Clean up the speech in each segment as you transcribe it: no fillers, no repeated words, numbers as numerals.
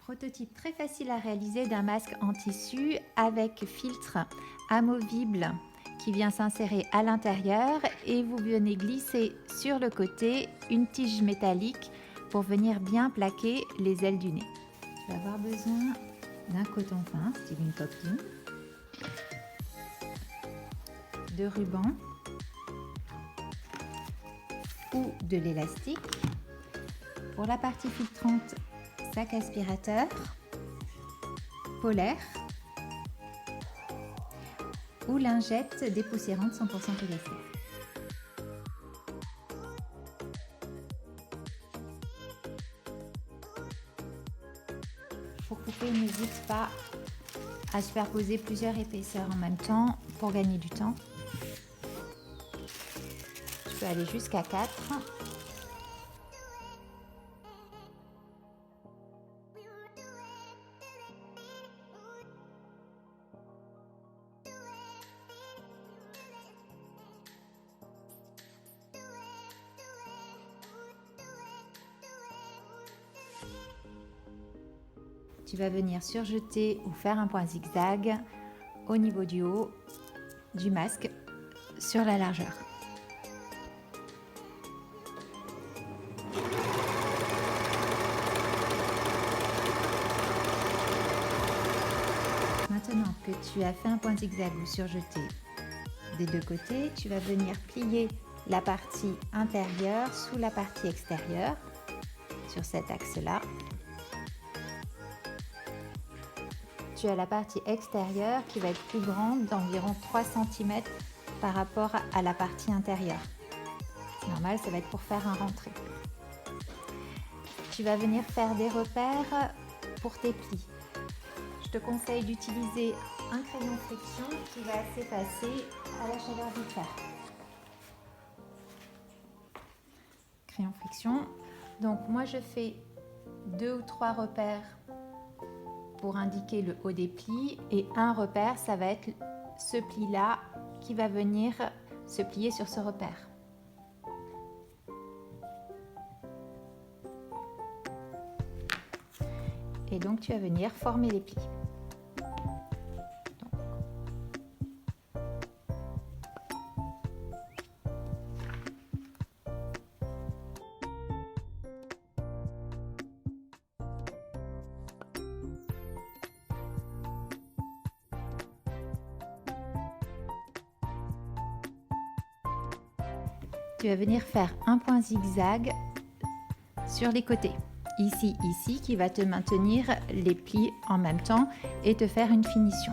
Prototype très facile à réaliser d'un masque en tissu avec filtre amovible qui vient s'insérer à l'intérieur et vous venez glisser sur le côté une tige métallique pour venir bien plaquer les ailes du nez. Tu vas avoir besoin d'un coton fin, style une coquille, de ruban ou de l'élastique. Pour la partie filtrante, sac aspirateur, polaire ou lingette dépoussiérante 100% polyester. Pour couper, n'hésite pas à superposer plusieurs épaisseurs en même temps pour gagner du temps. Tu peux aller jusqu'à 4. Tu vas venir surjeter ou faire un point zigzag au niveau du haut du masque sur la largeur. Maintenant que tu as fait un point zigzag ou surjeté des deux côtés, tu vas venir plier la partie intérieure sous la partie extérieure sur cet axe-là. Tu as la partie extérieure qui va être plus grande d'environ 3 cm par rapport à la partie intérieure. C'est normal, ça va être pour faire un rentré. Tu vas venir faire des repères pour tes plis. Je te conseille d'utiliser un crayon friction qui va s'effacer à la chaleur du fer. Crayon friction. Donc moi je fais 2 ou 3 repères pour indiquer le haut des plis et un repère, ça va être ce pli-là qui va venir se plier sur ce repère. Et donc tu vas venir former les plis. Tu vas venir faire un point zigzag sur les côtés. Ici, ici, qui va te maintenir les plis en même temps et te faire une finition.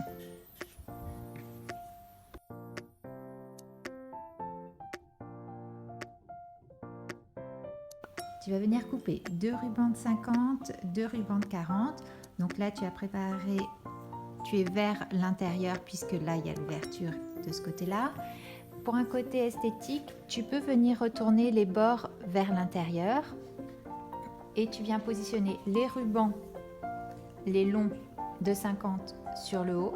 Tu vas venir couper 2 rubans de 50, 2 rubans de 40. Donc là, tu as préparé, tu es vers l'intérieur puisque là, il y a l'ouverture de ce côté-là. Pour un côté esthétique, tu peux venir retourner les bords vers l'intérieur et tu viens positionner les rubans, les longs de 50 sur le haut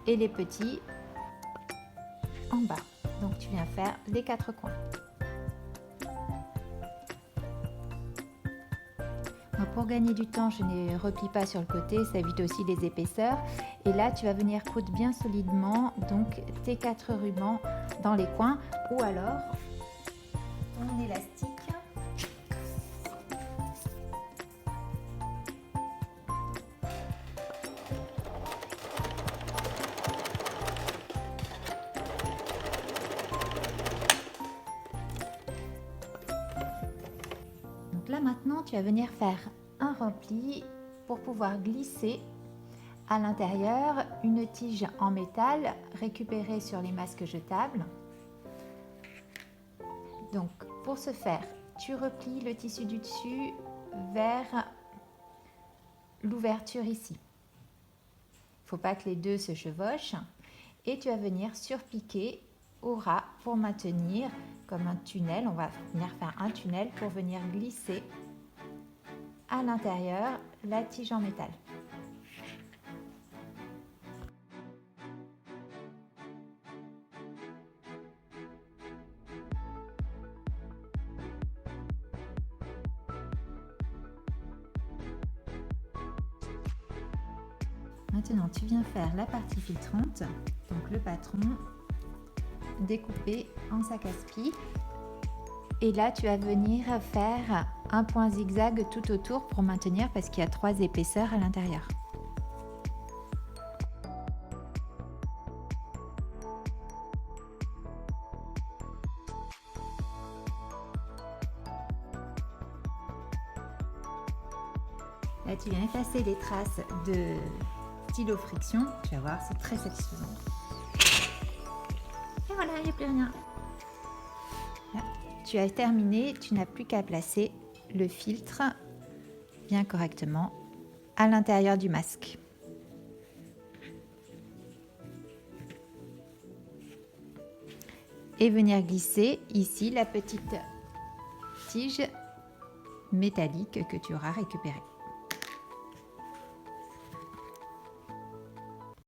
et les petits en bas. Donc tu viens faire les 4 coins. Pour gagner du temps, je ne replie pas sur le côté, ça évite aussi les épaisseurs. Et là, tu vas venir coudre bien solidement donc tes 4 rubans dans les coins ou alors ton élastique. Donc là maintenant, tu vas venir faire un repli pour pouvoir glisser à l'intérieur une tige en métal récupérée sur les masques jetables. Donc pour ce faire, tu replies le tissu du dessus vers l'ouverture ici. Il ne faut pas que les deux se chevauchent et tu vas venir surpiquer au ras pour maintenir comme un tunnel. On va venir faire un tunnel pour venir glisser à l'intérieur la tige en métal. Maintenant, tu viens faire la partie filtrante, donc le patron, découpé en sac à spi. Et là, tu vas venir faire un point zigzag tout autour pour maintenir parce qu'il y a 3 épaisseurs à l'intérieur. Là, tu viens effacer les traces de stylo friction. Tu vas voir, c'est très satisfaisant. Et voilà, il n'y a plus rien. Là, tu as terminé, tu n'as plus qu'à placer le filtre bien correctement à l'intérieur du masque. Et venir glisser ici la petite tige métallique que tu auras récupérée.